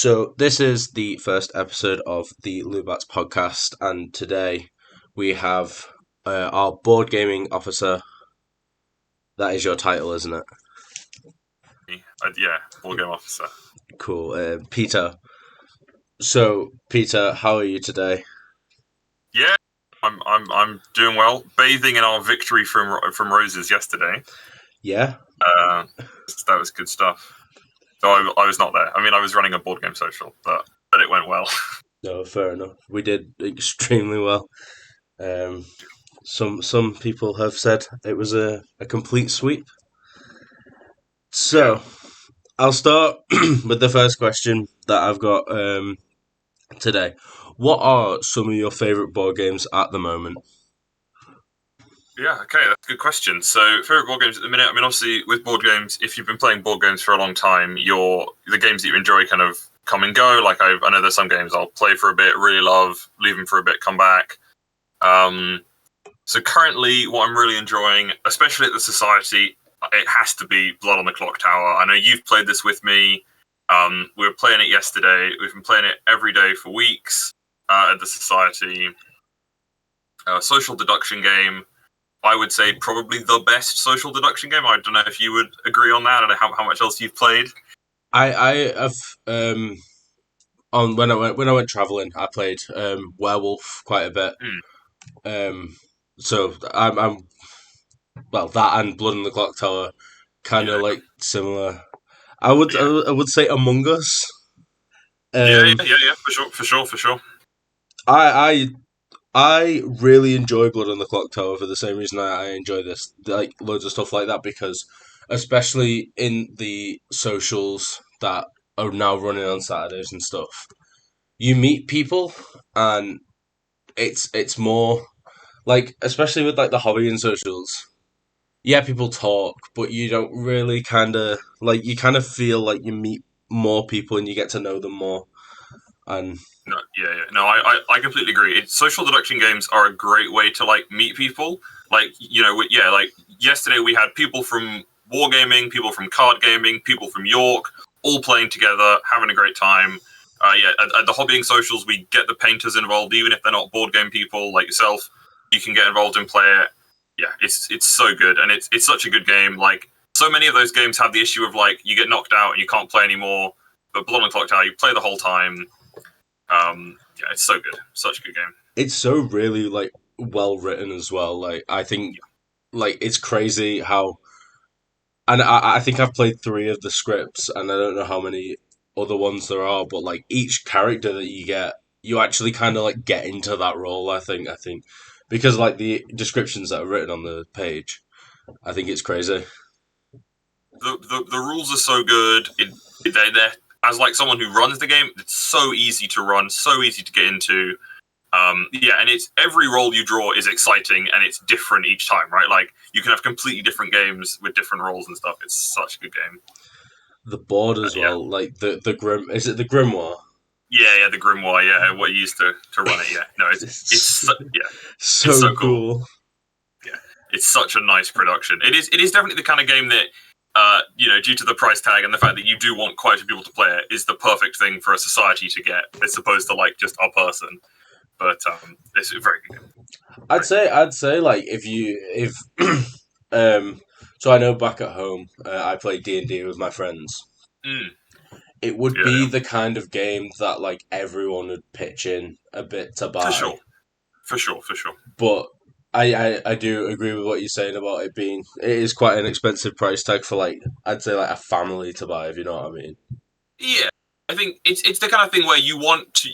So, this is the first episode of the LUBATS podcast, and today we have our board gaming officer. That is your title, isn't it? Yeah, board game officer. Cool. Peter. So, Peter, how are you today? Yeah, I'm doing well. Bathing in our victory from Roses yesterday. Yeah? That was good stuff. So I was not there. I mean, I was running a board game social, but it went well. No, fair enough. We did extremely well. Um, some people have said it was a complete sweep. So, Yeah. I'll start with the first question that I've got today. What are some of your favourite board games at the moment? Yeah, okay, that's a good question. So, favorite board games at the minute. I mean, obviously, with board games, if you've been playing board games for a long time, the games that you enjoy kind of come and go. Like I know there's some games I'll play for a bit, really love, leave them for a bit, come back. So currently, what I'm really enjoying, especially at the Society, it has to be Blood on the Clock Tower. I know you've played this with me. We were playing it yesterday. We've been playing it every day for weeks at the Society. Social deduction game. I would say probably the best social deduction game. I don't know if you would agree on that. I don't know how much else you've played. I have on when I went traveling, I played Werewolf quite a bit. So I'm well, that and Blood on the Clock Tower kind of like similar. I would say Among Us. Yeah, for sure. I I really enjoy Blood on the Clock Tower for the same reason I enjoy this, like loads of stuff like that, because especially in the socials that are now running on Saturdays and stuff, you meet people and it's more like, especially with like the hobby and socials. Yeah, people talk, but you don't really kind of like, you kind of feel like you meet more people and you get to know them more. And No, yeah. No, I completely agree. Social deduction games are a great way to like meet people. Like like yesterday we had people from wargaming, people from card gaming, people from York, all playing together, having a great time. At the hobbying socials, we get the painters involved, even if they're not board game people like yourself. You can get involved and play it. Yeah, it's so good, and it's such a good game. Like so many of those games have the issue of like you get knocked out and you can't play anymore. But Blood on the Clock Tower, you play the whole time. Yeah, it's so good. Such a good game. it's so really like well written as well. Like I think like it's crazy how, and I think I've played three of the scripts, and I don't know how many other ones there are, but like each character that you get, you actually kind of like get into that role. I think because like the descriptions that are written on the page, I think it's crazy. The rules are so good. They're as like someone who runs the game, it's so easy to run, so easy to get into. And it's every role you draw is exciting and it's different each time, right? Like you can have completely different games with different roles and stuff. It's such a good game. The board as well, like the grim. Is it the grimoire? Yeah, the Grimoire. Yeah, what you used to run it. Yeah, no, it's so so cool. Yeah, it's such a nice production. It is definitely the kind of game that due to the price tag and the fact that you do want quite a few people to play it, is the perfect thing for a society to get, as opposed to like just a person. But it's a very good game. I'd say like if so I know back at home I play D&D with my friends. It would be the kind of game that like everyone would pitch in a bit to buy. For sure. But I do agree with what you're saying about it is quite an expensive price tag for like, I'd say like a family to buy, if you know what I mean. Yeah. I think it's the kind of thing where you want to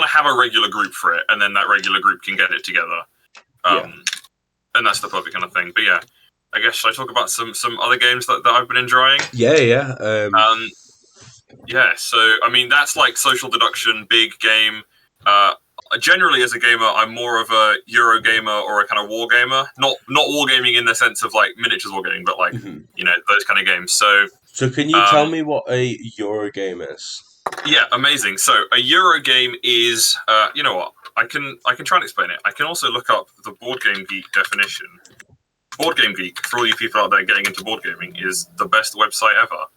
have a regular group for it, and then that regular group can get it together. And that's the perfect kind of thing. But yeah, I guess should I talk about some other games that I've been enjoying? Yeah. So I mean that's like social deduction, big game. Generally, as a gamer, I'm more of a Euro gamer or a kind of war gamer. Not wargaming in the sense of like miniatures wargaming, but like those kind of games. So can you tell me what a Euro game is? Yeah, amazing. So a Euro game is, you know what? I can try and explain it. I can also look up the Board Game Geek definition. Board Game Geek, for all you people out there getting into board gaming, is the best website ever.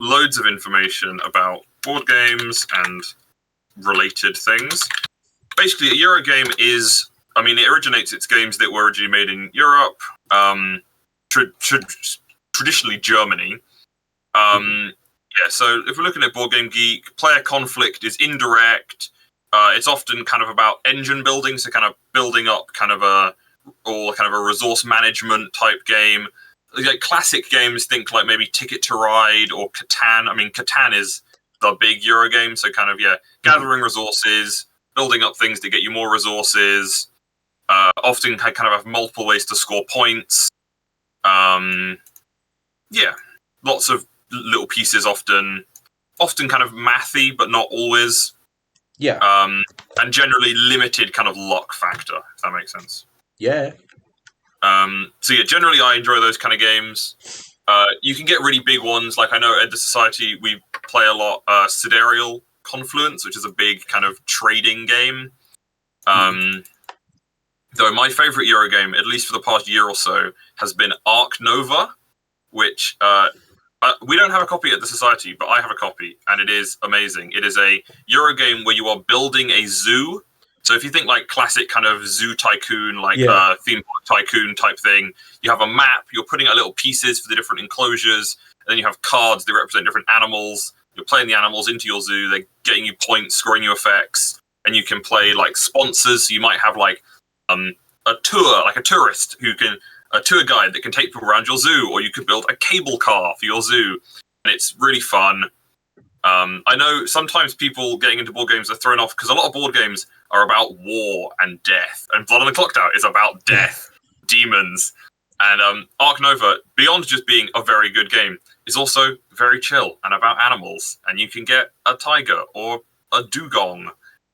loads of information about board games and related things. Basically, a Eurogame is, I mean, it originates its games that were originally made in Europe, traditionally Germany. Yeah, so if we're looking at Board Game Geek, player conflict is indirect. It's often kind of about engine building, so kind of building up kind of a resource management type game. Like classic games, think like maybe Ticket to Ride or Catan. I mean, Catan is the big Euro game, so kind of gathering resources, building up things to get you more resources. Often kind of have multiple ways to score points. Yeah, lots of little pieces, often kind of mathy, but not always. Yeah. And generally limited kind of luck factor, if that makes sense. Yeah. So yeah, generally I enjoy those kind of games. You can get really big ones, like I know at the Society we play a lot Sidereal Confluence, which is a big kind of trading game. Though my favourite Euro game, at least for the past year or so, has been Ark Nova, which we don't have a copy at the Society, but I have a copy, and it is amazing. It is a Euro game where you are building a zoo. So if you think like classic kind of zoo tycoon, like theme park tycoon type thing, you have a map, you're putting out little pieces for the different enclosures, and then you have cards that represent different animals. You're playing the animals into your zoo, they're getting you points, scoring you effects, and you can play like sponsors. So you might have like a tour, like a tourist a tour guide that can take people around your zoo, or you could build a cable car for your zoo, and it's really fun. I know sometimes people getting into board games are thrown off because a lot of board games are about war and death, and Blood on the Clock Tower is about death, demons, and Ark Nova, beyond just being a very good game, is also very chill and about animals, and you can get a tiger or a dugong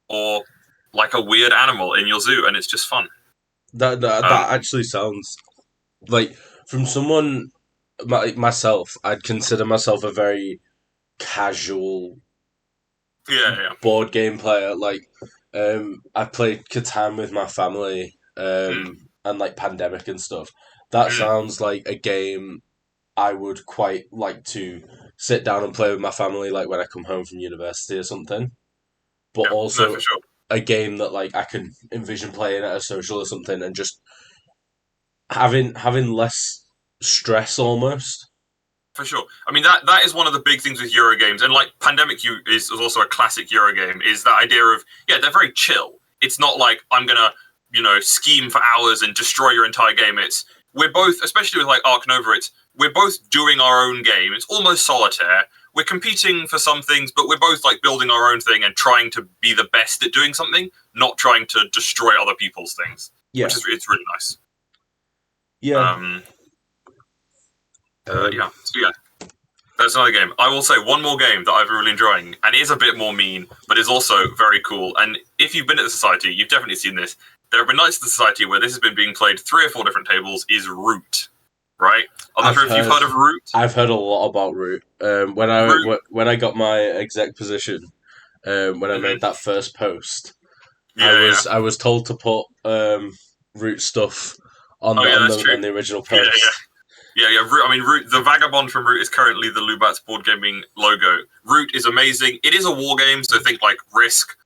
or like a weird animal in your zoo, and it's just fun. That actually sounds like, from someone like myself, I'd consider myself a very casual board game player. Like, I've played Catan with my family, and like Pandemic and stuff. That sounds like a game I would quite like to sit down and play with my family, like when I come home from university or something. But also for sure. a game that like I can envision playing at a social or something, and just having less stress almost. For sure. I mean, that is one of the big things with Euro games, and like Pandemic is also a classic Euro game, is that idea of, they're very chill. It's not like I'm going to, scheme for hours and destroy your entire game. We're both, especially with like Ark Nova, we're both doing our own game. It's almost solitaire. We're competing for some things, but we're both like building our own thing and trying to be the best at doing something, not trying to destroy other people's things. Yeah. Which is, it's really nice. Yeah. So that's another game. I will say one more game that I've been really enjoying, and is a bit more mean, but is also very cool. And if you've been at the Society, you've definitely seen this. There have been nights at the Society where this has been being played 3 or 4 different tables, is Root. Right? I'm not sure if you've heard of Root. I've heard a lot about Root. When I got my exec position, when I made that first post, I was told to put Root stuff on the original post. Yeah. Root, I mean, Root, the Vagabond from Root is currently the LUBATS board gaming logo. Root is amazing. It is a war game, so think like Risk.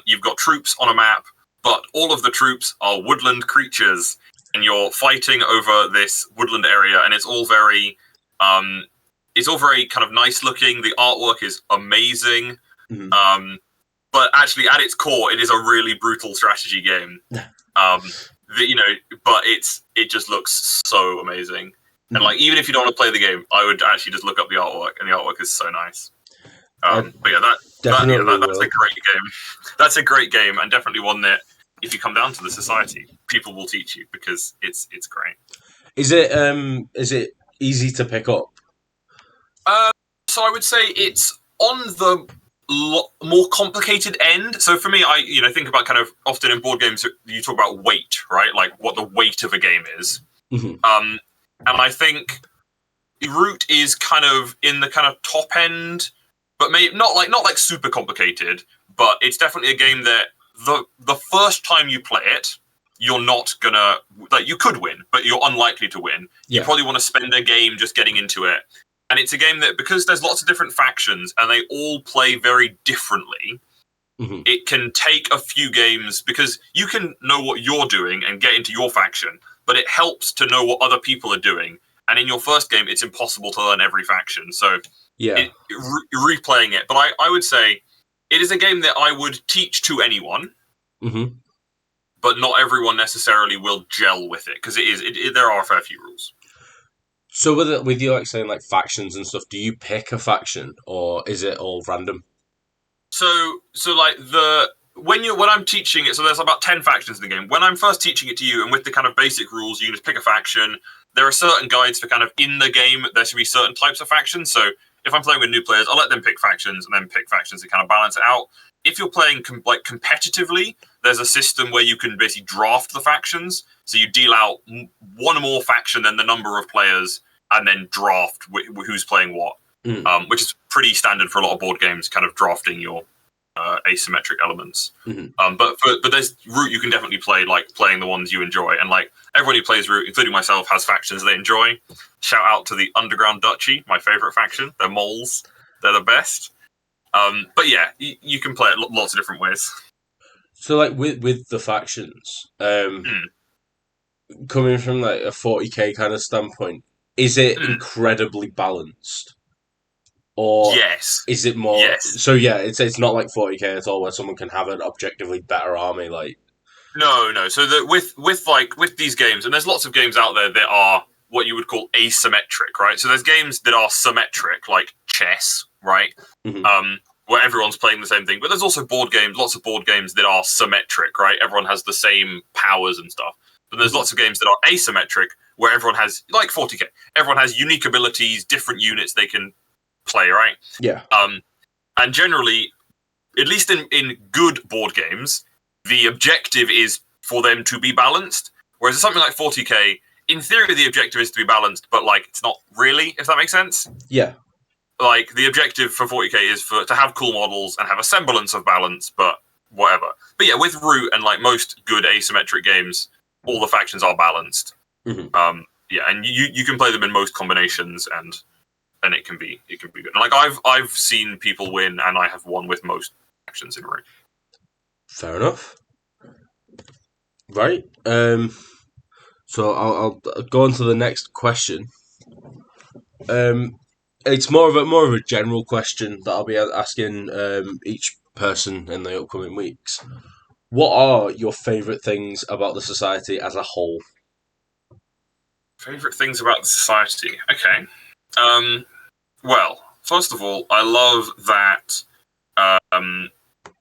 You've got troops on a map, but all of the troops are woodland creatures, and you're fighting over this woodland area, and it's all very kind of nice looking. The artwork is amazing. Mm-hmm. But actually, at its core, it is a really brutal strategy game. But it just looks so amazing. Mm-hmm. And like, even if you don't want to play the game, I would actually just look up the artwork, and the artwork is so nice. But yeah, that's a great game. That's a great game, and definitely one that, if you come down to the Society, people will teach you, because it's great. Is it easy to pick up? So I would say it's on the more complicated end. So for me, I think about kind of, often in board games you talk about weight, right? Like what the weight of a game is. Mm-hmm. And I think Root is kind of in the kind of top end, but maybe not like super complicated. But it's definitely a game that the first time you play it, you're not gonna, like, you could win, but you're unlikely to win. Yeah. You probably want to spend a game just getting into it. And it's a game that, because there's lots of different factions and they all play very differently, it can take a few games, because you can know what you're doing and get into your faction, but it helps to know what other people are doing. And in your first game, it's impossible to learn every faction. So replaying it. But I would say it is a game that I would teach to anyone, but not everyone necessarily will gel with it, because there are a fair few rules. So with you like saying like factions and stuff, do you pick a faction or is it all random? So like when I'm teaching it, so there's about 10 factions in the game. When I'm first teaching it to you, and with the kind of basic rules, you can just pick a faction. There are certain guides for kind of in the game, there should be certain types of factions. So if I'm playing with new players, I'll let them pick factions and then pick factions to kind of balance it out. If you're playing competitively, there's a system where you can basically draft the factions. So you deal out one more faction than the number of players, and then draft who's playing what. Which is pretty standard for a lot of board games, kind of drafting your asymmetric elements. But there's Root you can definitely play, like playing the ones you enjoy. And like everyone who plays Root, including myself, has factions they enjoy. Shout out to the Underground Duchy, my favorite faction. They're moles. They're the best. But yeah, you can play it lots of different ways. So like with the factions, coming from like a 40k kind of standpoint, is it incredibly balanced? Or is it more? So yeah, it's not like 40k at all, where someone can have an objectively better army. Like no. So with these games, and there's lots of games out there that are what you would call asymmetric, right? So there's games that are symmetric, like chess, right? Where everyone's playing the same thing. But there's also lots of board games that are symmetric, right? Everyone has the same powers and stuff. But there's lots of games that are asymmetric, where everyone has, like 40k, everyone has unique abilities, different units they can play, right? Yeah. And generally, at least in good board games, the objective is for them to be balanced. Whereas something like 40k, in theory, the objective is to be balanced, but like it's not really, if that makes sense. Yeah. Like the objective for 40k is to have cool models and have a semblance of balance, but whatever. But yeah, with Root and like most good asymmetric games, all the factions are balanced. Yeah, and you can play them in most combinations, and it can be good. And like I've seen people win, and I have won with most actions in Root. Fair enough. Right. So I'll go on to the next question. It's more of a general question that I'll be asking each person in the upcoming weeks. What are your favourite things about the society as a whole? Favorite things about the society? Okay. Well, first of all, I love that. I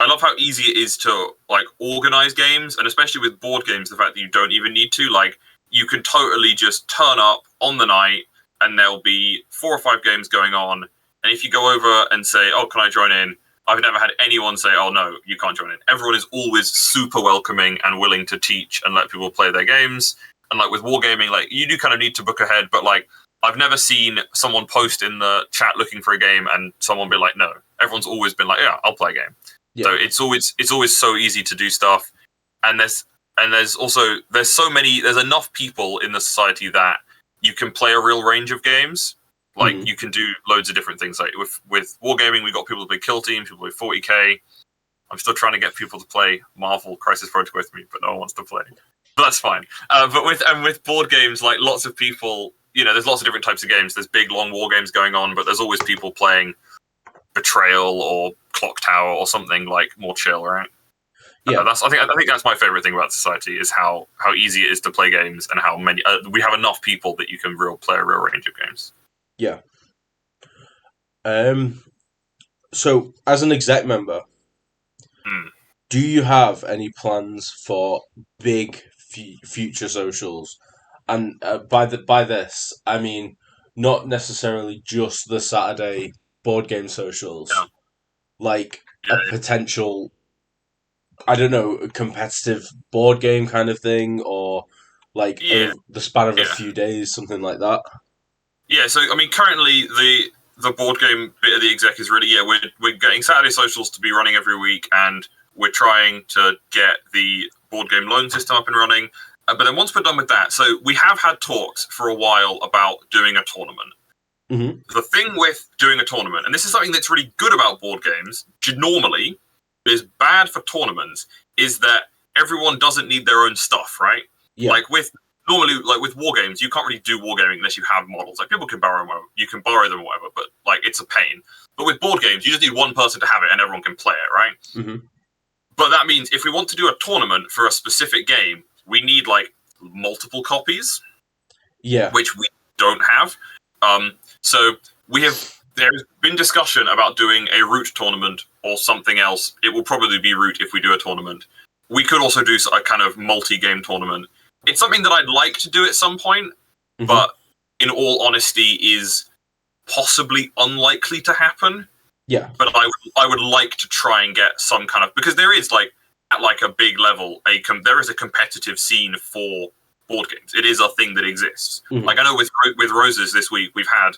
love how easy it is to like organize games, and especially with board games, the fact that you don't even need to. Like, you can totally just turn up on the night, and there'll be 4 or 5 games going on. And if you go over and say, "Oh, can I join in?" I've never had anyone say, "Oh no, you can't join in." Everyone is always super welcoming and willing to teach and let people play their games. And like with wargaming, like you do kind of need to book ahead, but like I've never seen someone post in the chat looking for a game and someone be like, "No." Everyone's always been like, "Yeah, I'll play a game." Yeah. So it's always so easy to do stuff, and there's enough people in the society that you can play a real range of games. Like you can do loads of different things. Like with wargaming, we got people to play Kill Team, people to play 40k. I'm still trying to get people to play Marvel Crisis Protocol with me, but no one wants to play. But that's fine. But with board games, like lots of people, there's lots of different types of games. There's big long war games going on, but there's always people playing Betrayal or Clock Tower or something like more chill, right? Yeah, I think that's my favorite thing about society is how easy it is to play games and how many we have enough people that you can play a real range of games. Yeah. So as an exec member, do you have any plans for big future socials? And by this, I mean not necessarily just the Saturday board game socials, like a potential, I don't know, competitive board game kind of thing, or like the span of a few days, something like that. Yeah, so I mean, currently the board game bit of the exec is really we're getting Saturday socials to be running every week, and we're trying to get the board game loan system up and running. But then once we're done with that, so we have had talks for a while about doing a tournament. Mhm. The thing with doing a tournament, and this is something that's really good about board games, normally is bad for tournaments, is that everyone doesn't need their own stuff, right? Yeah. Like with war games, you can't really do wargaming unless you have models. Like people can borrow them, you can borrow them or whatever, but like it's a pain. But with board games, you just need one person to have it and everyone can play it, right? Mhm. But that means if we want to do a tournament for a specific game, we need like multiple copies, Yeah. which we don't have. So there's been discussion about doing a root tournament or something else. It will probably be root if we do a tournament. We could also do a kind of multi-game tournament. It's something that I'd like to do at some point, but in all honesty is possibly unlikely to happen. Yeah. But I would like to try and get some kind of, because there is like at like a big level there is a competitive scene for board games. It is a thing that exists. Like I know with Roses this week we've had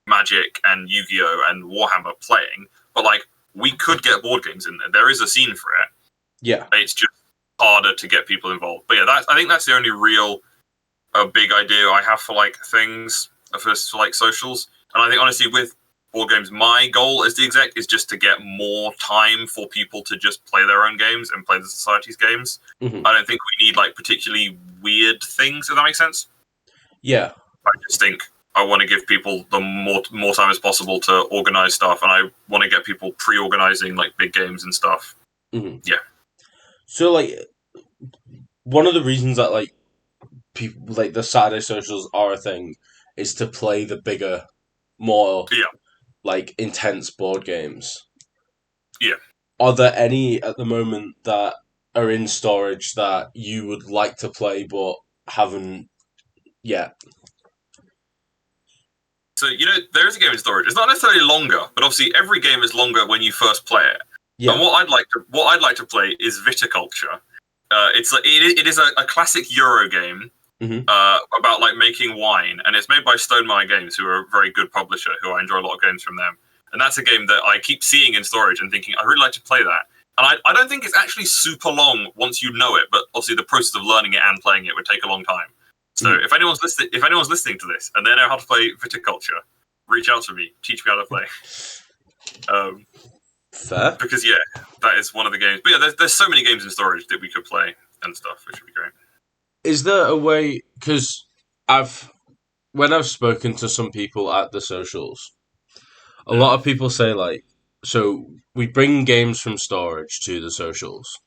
Magic and Yu-Gi-Oh and Warhammer playing, but like we could get board games in there. There is a scene for it. Yeah. It's just harder to get people involved. But yeah, I think that's the only real big idea I have for like things for like socials. And I think honestly with board games, my goal as the exec is just to get more time for people to just play their own games and play the society's games. I don't think we need like particularly weird things, if that makes sense. Yeah. I just think I want to give people the more time as possible to organize stuff, and I want to get people pre-organizing like big games and stuff. Yeah. So like one of the reasons that like people like the Saturday socials are a thing is to play the bigger, more like intense board games. Yeah. Are there any at the moment that are in storage that you would like to play but haven't yet? So there is a game in storage. It's not necessarily longer, but obviously every game is longer when you first play it. Yeah. And what I'd like to play is Viticulture. It is a classic Euro game about like making wine, and it's made by Stonemaier Games, who are a very good publisher. Who I enjoy a lot of games from them. And that's a game that I keep seeing in storage and thinking I'd really like to play that. And I don't think it's actually super long once you know it, but obviously the process of learning it and playing it would take a long time. So if anyone's listening to this and they know how to play Viticulture, reach out to me, teach me how to play. Fair. Because that is one of the games. But yeah, there's so many games in storage that we could play and stuff, which would be great. Is there a way? Because when I've spoken to some people at the socials, a lot of people say like, so we bring games from storage to the socials,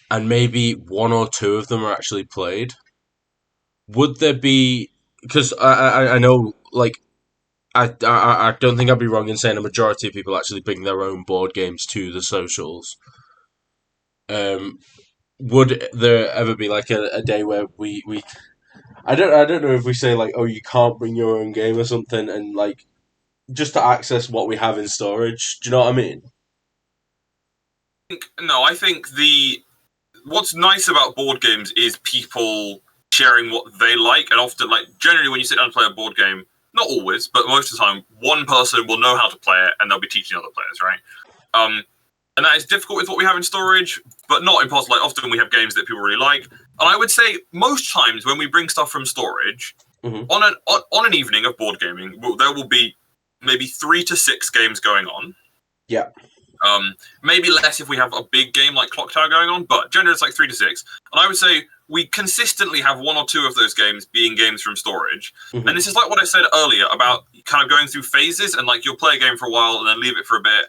and maybe one or two of them are actually played. Would there be? Because I know like I don't think I'd be wrong in saying a majority of people actually bring their own board games to the socials. Would there ever be like a day where we I don't know if we say like, oh, you can't bring your own game or something, and like just to access what we have in storage. Do you know what I mean? I think what's nice about board games is people sharing what they like, and often like generally when you sit down and play a board game, not always, but most of the time, one person will know how to play it and they'll be teaching other players, right? And that is difficult with what we have in storage, but not impossible. Like often we have games that people really like. And I would say most times when we bring stuff from storage, on an evening of board gaming, there will be maybe 3 to 6 games going on. Yeah. Maybe less if we have a big game like Clock Tower going on, but generally it's like 3 to 6. And I would say we consistently have 1 or 2 of those games being games from storage. And this is like what I said earlier about kind of going through phases, and like you'll play a game for a while and then leave it for a bit.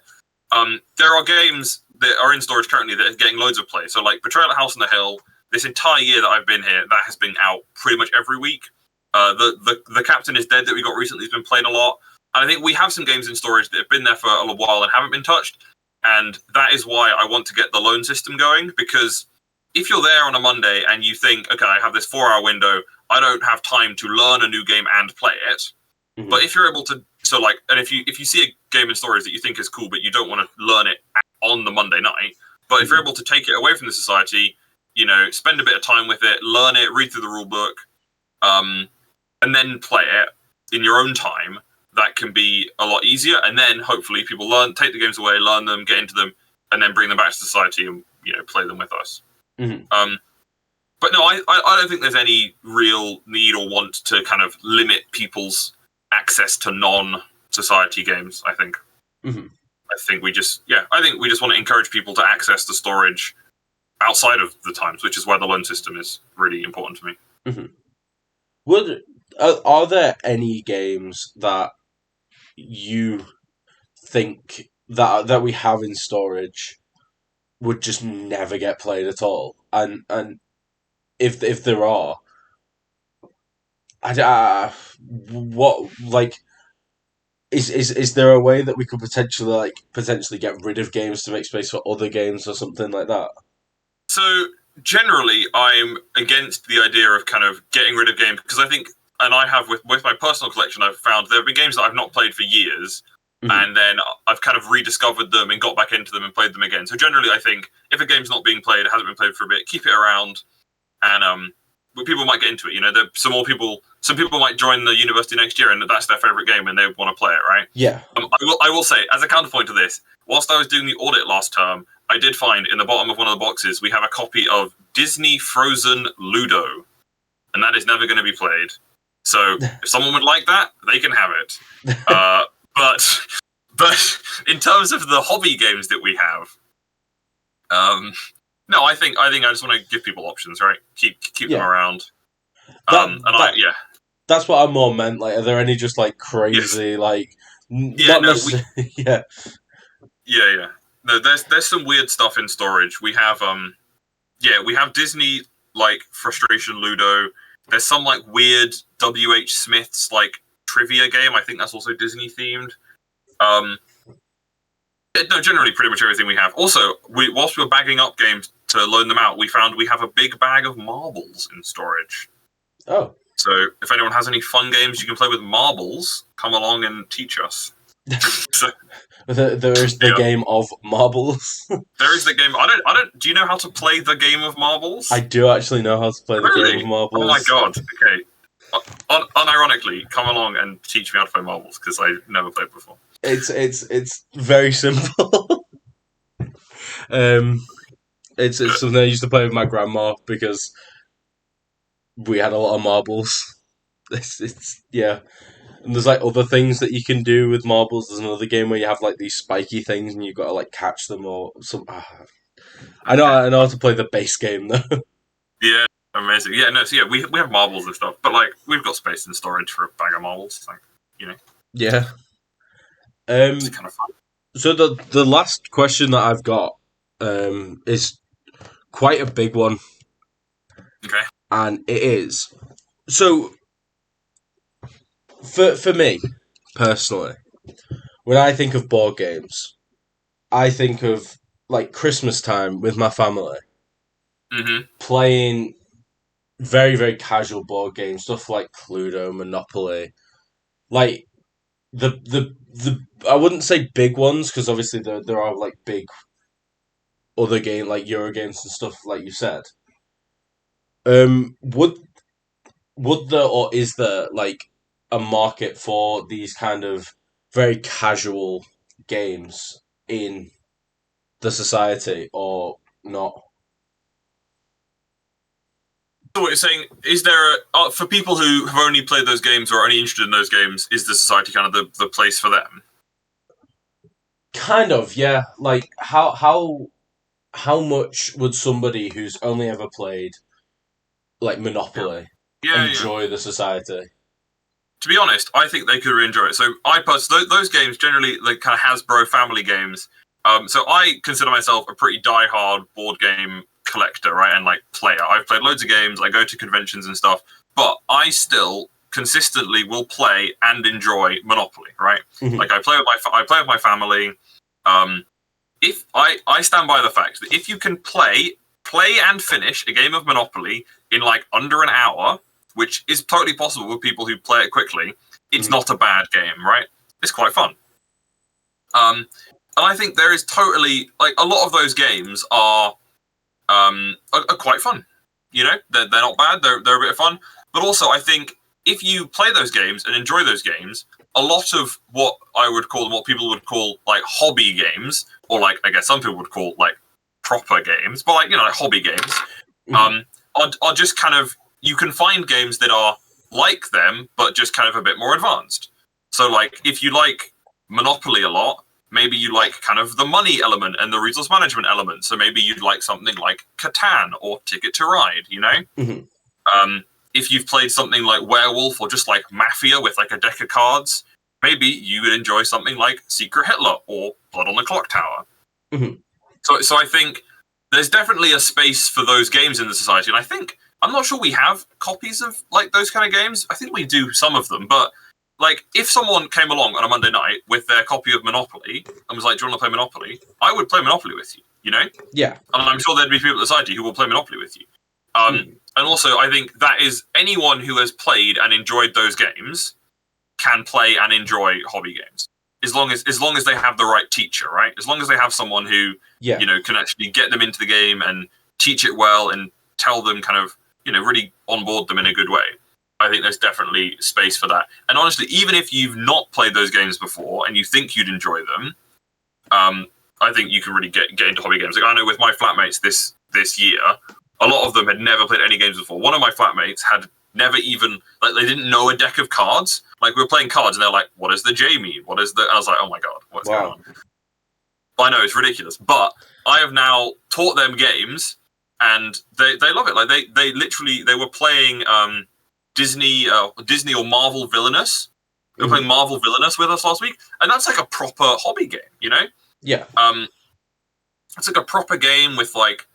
There are games that are in storage currently that are getting loads of play. So like Betrayal at House on the Hill, this entire year that I've been here, that has been out pretty much every week. The Captain is Dead that we got recently has been played a lot. And I think we have some games in storage that have been there for a little while and haven't been touched. And that is why I want to get the loan system going, because if you're there on a Monday and you think, okay, I have this 4-hour window, I don't have time to learn a new game and play it. But if you're able to, so like, and if you see a game in storage that you think is cool, but you don't want to learn it on the Monday night, but if you're able to take it away from the society, spend a bit of time with it, learn it, read through the rule book, and then play it in your own time, that can be a lot easier. And then hopefully people take the games away, learn them, get into them, and then bring them back to society and play them with us. But no, I don't think there's any real need or want to kind of limit people's access to non-society games. I think. Mhm. I think we just want to encourage people to access the storage outside of the times, which is why the loan system is really important to me. Mhm. Are there any games that you think that we have in storage would just never get played at all? And if there are, what like is there a way that we could potentially get rid of games to make space for other games or something like that? So generally, I'm against the idea of kind of getting rid of games because I think, and I have with my personal collection, I've found there have been games that I've not played for years, and then I've kind of rediscovered them and got back into them and played them again. So generally, I think if a game's not being played, it hasn't been played for a bit, keep it around, and people might get into it. You know, some people might join the university next year, and that's their favorite game, and they want to play it, right? Yeah. I will say, as a counterpoint to this, whilst I was doing the audit last term, I did find in the bottom of one of the boxes we have a copy of Disney Frozen Ludo, and that is never going to be played. So if someone would like that, they can have it. But in terms of the hobby games that we have, no, I think I just want to give people options, right? Keep them around. That's what I more meant. Like, are there any just like crazy not necessarily? Yeah. No, there's some weird stuff in storage. We have we have Disney like Frustration Ludo. There's some like weird W.H. Smith's like trivia game. I think that's also Disney themed. No, generally pretty much everything we have. Also, whilst we were bagging up games to loan them out, we found we have a big bag of marbles in storage. Oh. So if anyone has any fun games you can play with marbles, come along and teach us. So, there is the game of marbles. There is the game. I don't. Do you know how to play the game of marbles? I do actually know how to play the game of marbles. Oh my god! Okay. Unironically, come along and teach me how to play marbles because I never played before. It's very simple. It's something I used to play with my grandma because we had a lot of marbles. It's yeah. And there's like other things that you can do with marbles. There's another game where you have like these spiky things and you've got to like catch them or some. I know how to play the base game though. Yeah, amazing. Yeah, no, so yeah, we have marbles and stuff, but like we've got space in storage for a bag of marbles, like you know. Yeah. It's kind of fun. So the last question that I've got is quite a big one. Okay. And it is so. For me, personally, when I think of board games, I think of like Christmas time with my family, playing very, very casual board games, stuff like Cluedo, Monopoly, like the I wouldn't say big ones because obviously there are like big other game like Euro games and stuff like you said. Would there or is there like a market for these kind of very casual games in the society or not? So what you're saying is there for people who have only played those games or are only interested in those games, is the society kind of the place for them? Kind of, yeah. Like how much would somebody who's only ever played like Monopoly enjoy the society? To be honest, I think they could really enjoy it. So I personally, those games generally like kind of Hasbro family games. So I consider myself a pretty die-hard board game collector, right, and like player. I've played loads of games. I go to conventions and stuff, but I still consistently will play and enjoy Monopoly, right? Like I play with my family. If I stand by the fact that if you can play and finish a game of Monopoly in like under an hour, which is totally possible with people who play it quickly, it's not a bad game, right? It's quite fun. And I think there is totally like a lot of those games are quite fun. You know, they're not bad. They're a bit of fun. But also, I think if you play those games and enjoy those games, a lot of what people would call like hobby games, or like I guess some people would call like proper games, but like you know, like hobby games, are just kind of. You can find games that are like them, but just kind of a bit more advanced. So like if you like Monopoly a lot, maybe you like kind of the money element and the resource management element. So maybe you'd like something like Catan or Ticket to Ride, you know? Mhm. If you've played something like Werewolf or just like Mafia with like a deck of cards, maybe you would enjoy something like Secret Hitler or Blood on the Clock Tower. Mhm. So I think there's definitely a space for those games in the society, and I think I'm not sure we have copies of like those kind of games. I think we do some of them, but like if someone came along on a Monday night with their copy of Monopoly and was like, "Do you want to play Monopoly?" I would play Monopoly with you, you know. Yeah. And I'm sure there'd be people at the society who will play Monopoly with you. And also, I think that is anyone who has played and enjoyed those games can play and enjoy hobby games as long as they have the right teacher, right? As long as they have someone who Yeah. can actually get them into the game and teach it well and tell them kind of really onboard them in a good way. I think there's definitely space for that. And honestly, even if you've not played those games before and you think you'd enjoy them, I think you can really get into hobby games. Like I know with my flatmates this year, a lot of them had never played any games before. One of my flatmates had never even they didn't know a deck of cards. Like we were playing cards and they're like, "What is the J mean? What is the?" I was like, "Oh my god, what's going on?" I know it's ridiculous, but I have now taught them games and they love it. Like they literally they were playing Disney or Marvel Villainous. They were playing Marvel Villainous with us last week, and that's like a proper hobby game, you know? Yeah. It's like a proper game with like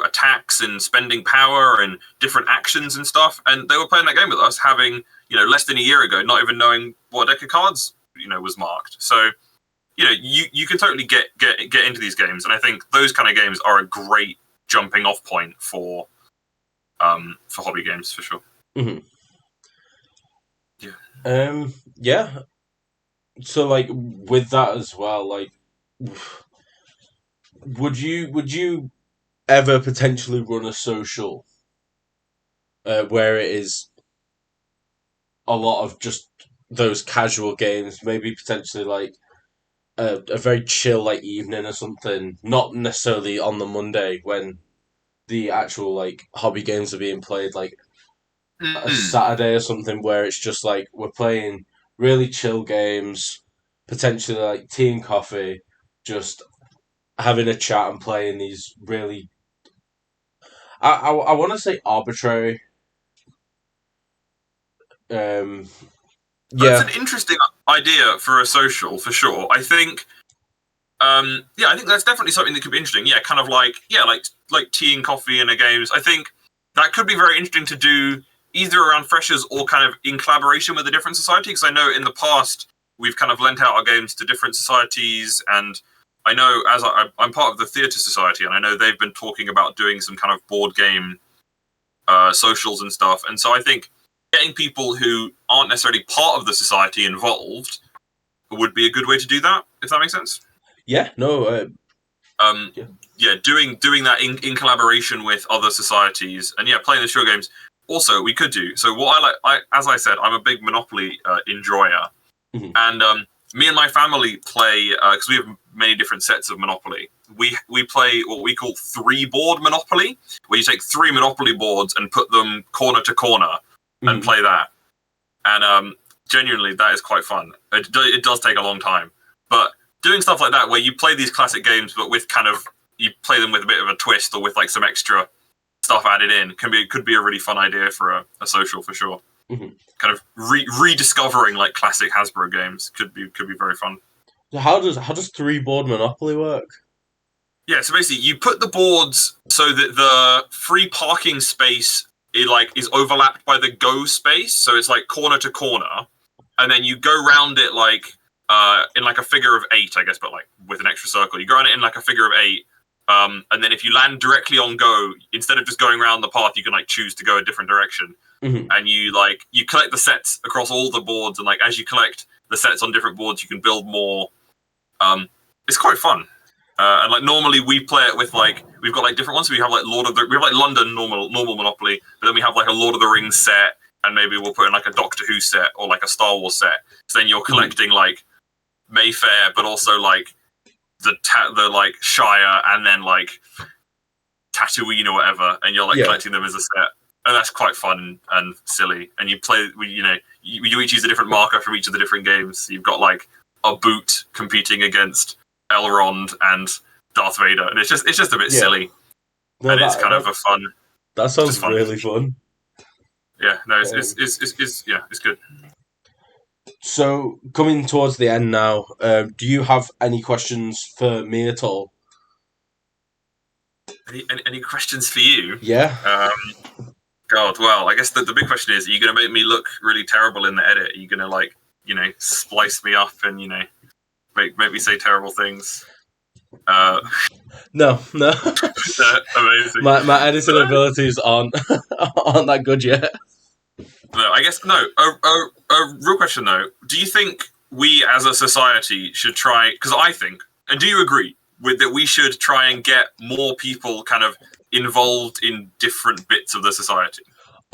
attacks and spending power and different actions and stuff. And they were playing that game with us, having less than a year ago, not even knowing what a deck of cards was marked. So you can totally get into these games, and I think those kind of games are a great jumping off point for hobby games for sure. Mm-hmm. Yeah. Yeah. So like with that as well, like would you ever potentially run a social where it is a lot of just those casual games, maybe potentially like a very chill like evening or something, not necessarily on the Monday when the actual like hobby games are being played, like a Saturday or something where it's just like we're playing really chill games, potentially like tea and coffee, just having a chat and playing these really I want to say arbitrary. Um, That's yeah. an interesting idea for a social for sure. I think I think that's definitely something that could be interesting. Yeah, kind of like like tea and coffee in a games. I think that could be very interesting to do either around freshers or kind of in collaboration with a different society. Because I know in the past we've kind of lent out our games to different societies, and I know as I'm part of the theatre society, and I know they've been talking about doing some kind of board game socials and stuff. And so I think getting people who aren't necessarily part of the society involved would be a good way to do that, if that makes sense. Yeah, no, doing that in collaboration with other societies, and playing the show games. Also, we could do so. What as I said, I'm a big Monopoly enjoyer, and me and my family play because we have many different sets of Monopoly. We play what we call 3-board Monopoly, where you take 3 Monopoly boards and put them corner to corner and play that. And genuinely, that is quite fun. It does take a long time, but doing stuff like that where you play these classic games but with kind of you play them with a bit of a twist or with like some extra stuff added in could be a really fun idea for a social for sure. Kind of rediscovering like classic Hasbro games could be very fun. So how does 3-board Monopoly work? Yeah, so basically you put the boards so that the free parking space is overlapped by the go space, so it's like corner to corner, and then you go round it like in like a figure of 8, I guess, but like with an extra circle. You go on it in like a figure of 8, and then if you land directly on go, instead of just going around the path, you can like choose to go a different direction. And you collect the sets across all the boards, and like as you collect the sets on different boards, you can build more. It's quite fun. And like normally we play it with like we've got like different ones. So we have like London normal Monopoly, but then we have like a Lord of the Rings set, and maybe we'll put in like a Doctor Who set or like a Star Wars set. So then you're collecting like Mayfair, but also like the like Shire, and then like Tatooine or whatever, and you're like collecting them as a set, and that's quite fun and silly. And you play, you each use a different marker from each of the different games. You've got like a boot competing against Elrond and Darth Vader, and it's just a bit silly, No, and it's kind of a fun. That It's just sounds fun. really fun. Yeah, no, it's good. So, coming towards the end now, do you have any questions for me at all? Any questions for you? Yeah. God, well, I guess the big question is: are you going to make me look really terrible in the edit? Are you going to splice me up and make me say terrible things? No. Amazing. My editing abilities aren't that good yet. No, I guess no. A real question though: do you think we as a society should try? Because I think, and do you agree with that? We should try and get more people kind of involved in different bits of the society.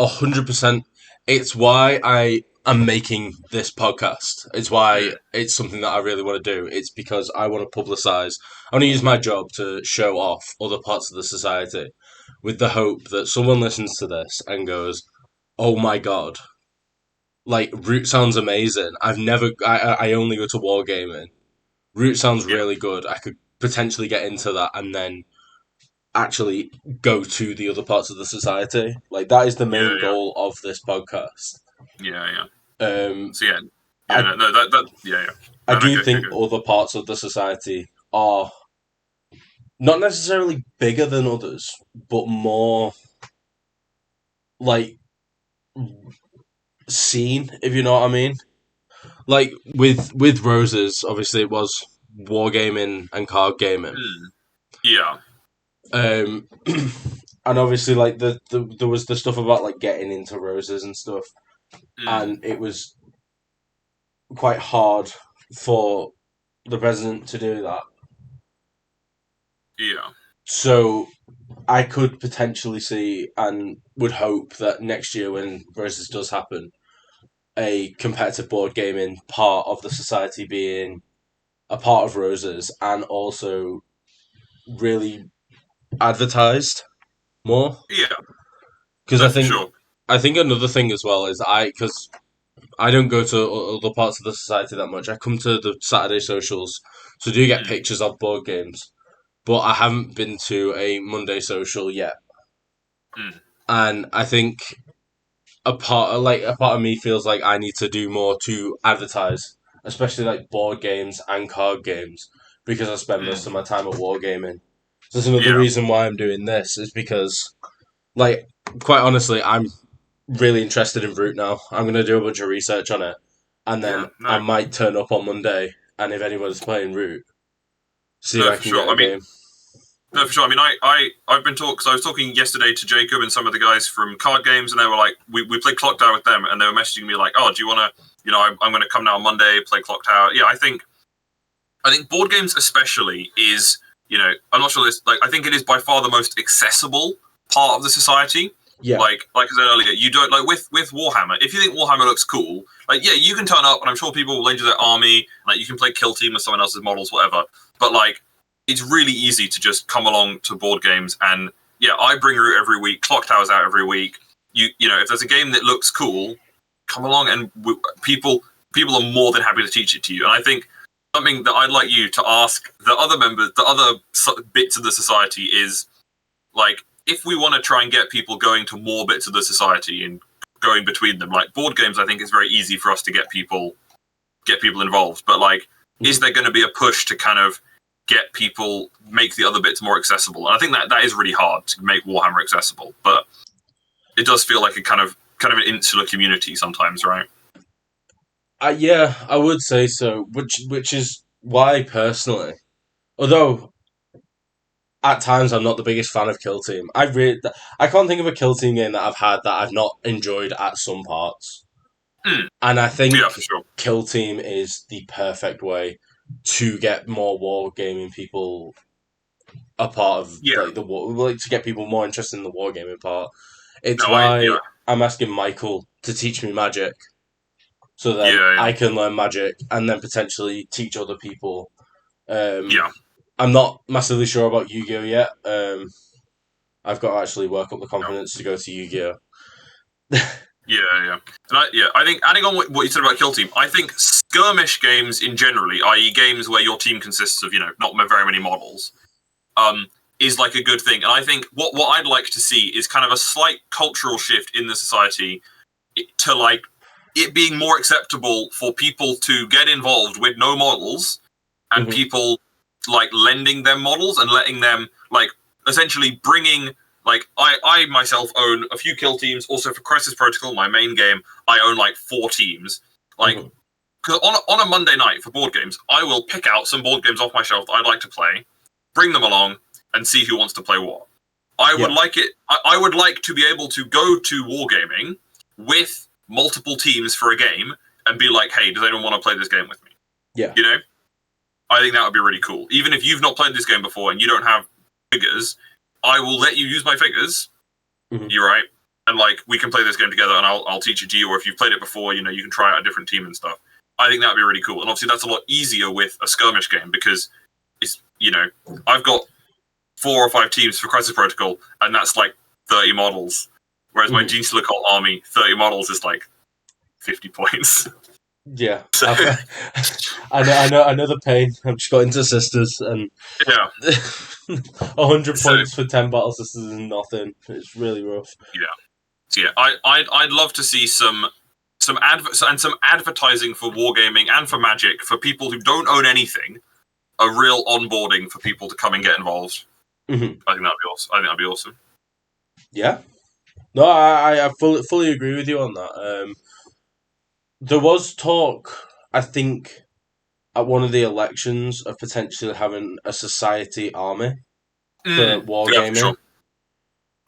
100%. It's why I am making this podcast. It's why it's something that I really want to do. It's because I want to publicize. I want to use my job to show off other parts of the society, with the hope that someone listens to this and goes, "Oh my god, like Root sounds amazing. I only go to wargaming. Root sounds Yeah, really good. I could potentially get into that and then actually go to the other parts of the society. Like that is the main yeah, goal of this podcast. yeah. Um, So yeah, I no, that yeah. I No, do go, think go. other parts of the society are not necessarily bigger than others, but more like seen, if you know what I mean. Like with Roses, obviously it was wargaming and card gaming. Yeah. Um, and obviously like there was the stuff about like getting into Roses and stuff, and it was quite hard for the president to do that. Yeah. So I could potentially see and would hope that next year when Roses does happen, a competitive board gaming part of the society being a part of Roses and also really advertised more. Yeah. Because No, for sure. I think another thing as well is because I don't go to other parts of the society that much. I come to the Saturday socials, so do get pictures of board games, but I haven't been to a Monday social yet. And I think a part of me feels like I need to do more to advertise, especially like board games and card games, because I spend most of my time at wargaming. So that's another Yeah. reason why I'm doing this is because, like, quite honestly, I'm really interested in Root now. I'm gonna do a bunch of research on it, and Yeah. then I No. might turn up on Monday, and if anyone's playing Root, see if No, I for can get sure. a game. No, for sure. I mean, I've been talking. Because I was talking yesterday to Jacob and some of the guys from card games, and they were like, we played Clock Tower with them, and they were messaging me like, oh, do you want to? I'm going to come now on Monday, play Clock Tower. Yeah, I think board games especially is, I'm not sure this. Like, I think it is by far the most accessible part of the society. Yeah, Like I said earlier, you don't like with Warhammer. If you think Warhammer looks cool, like yeah, you can turn up, and I'm sure people will lend you their army. Like you can play Kill Team with someone else's models, whatever. But like, it's really easy to just come along to board games, and yeah, I bring Root every week. Clock Tower's out every week. If there's a game that looks cool, come along, and people are more than happy to teach it to you. And I think something that I'd like you to ask the other members, the other bits of the society is like, if we want to try and get people going to more bits of the society and going between them, like board games, I think it's very easy for us to get people involved. But like, is there going to be a push to kind of make the other bits more accessible? And I think that is really hard to make Warhammer accessible, but it does feel like a kind of an insular community sometimes, right? yeah, I would say so. Which is why personally, although at times I'm not the biggest fan of Kill Team. I can't think of a Kill Team game that I've had that I've not enjoyed at some parts. And I think Yeah, for sure. Kill Team is the perfect way to get more wargaming people a part of like the war, like to get people more interested in the wargaming part. It's why I'm asking Michael to teach me Magic, so then I can learn Magic and then potentially teach other people. I'm not massively sure about Yu-Gi-Oh yet. I've got to actually work up the confidence to go to Yu-Gi-Oh. Yeah, yeah. I think adding on what you said about Kill Team, I think skirmish games in generally, i.e., games where your team consists of not very many models, is like a good thing. And I think what I'd like to see is kind of a slight cultural shift in the society to like it being more acceptable for people to get involved with no models and Mhm. people like lending them models and letting them like essentially bringing like I myself own a few kill teams. Also for Crisis Protocol, my main game, I own like 4 teams. Like Mhm. cause on a Monday night for board games, I will pick out some board games off my shelf that I'd like to play, bring them along, and see who wants to play what. I would Yeah. like it. I would like to be able to go to wargaming with multiple teams for a game and be like, "Hey, does anyone want to play this game with me?" Yeah. You know, I think that would be really cool. Even if you've not played this game before and you don't have figures, I will let you use my figures. Mhm. You're right, and like we can play this game together, and I'll teach it to you. Or if you've played it before, you can try out a different team and stuff. I think that would be really cool, and obviously that's a lot easier with a skirmish game because it's I've got 4 or 5 teams for Crisis Protocol, and that's like 30 models. Whereas my Mhm. Gene Stealer Cult army, 30 models is like 50 points. Yeah. So, I know the pain. I've just got into sisters and yeah. 100 So points for 10 battle sisters is nothing. It's really rough. yeah. So yeah, I'd love to see some some advertising for wargaming and for Magic for people who don't own anything. A real onboarding for people to come and get involved. Mhm. I think that'd be awesome. I think that'd be awesome. Yeah. No, I fully agree with you on that. There was talk, I think, at one of the elections of potentially having a society army for Yeah, for wargaming. sure.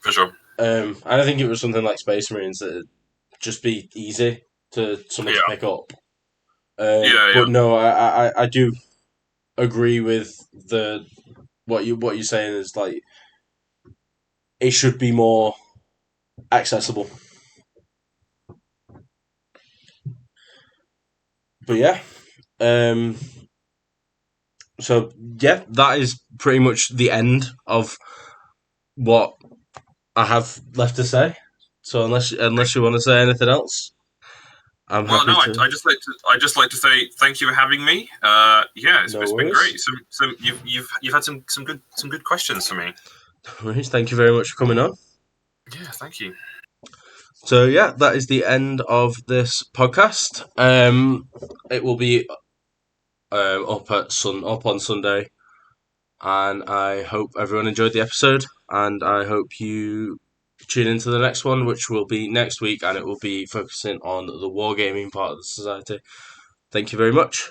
For sure. And I think it was something like Space Marines that would just be easy to someone to Yeah. pick up. Yeah, yeah. But no, I do agree with the what you're saying is like it should be more accessible. But yeah, um, so yeah, that is pretty much the end of what I have left to say. So unless you want to say anything else, I'm Well, no, happy to. I just like to say thank you for having me. Yeah, No it's been worries. great. You've had some good questions for me. No worries. Thank you very much for coming on. Yeah, thank you. So yeah, that is the end of this podcast. It will be up on Sunday, and I hope everyone enjoyed the episode, and I hope you tune into the next one, which will be next week, and it will be focusing on the wargaming part of the society. Thank you very much.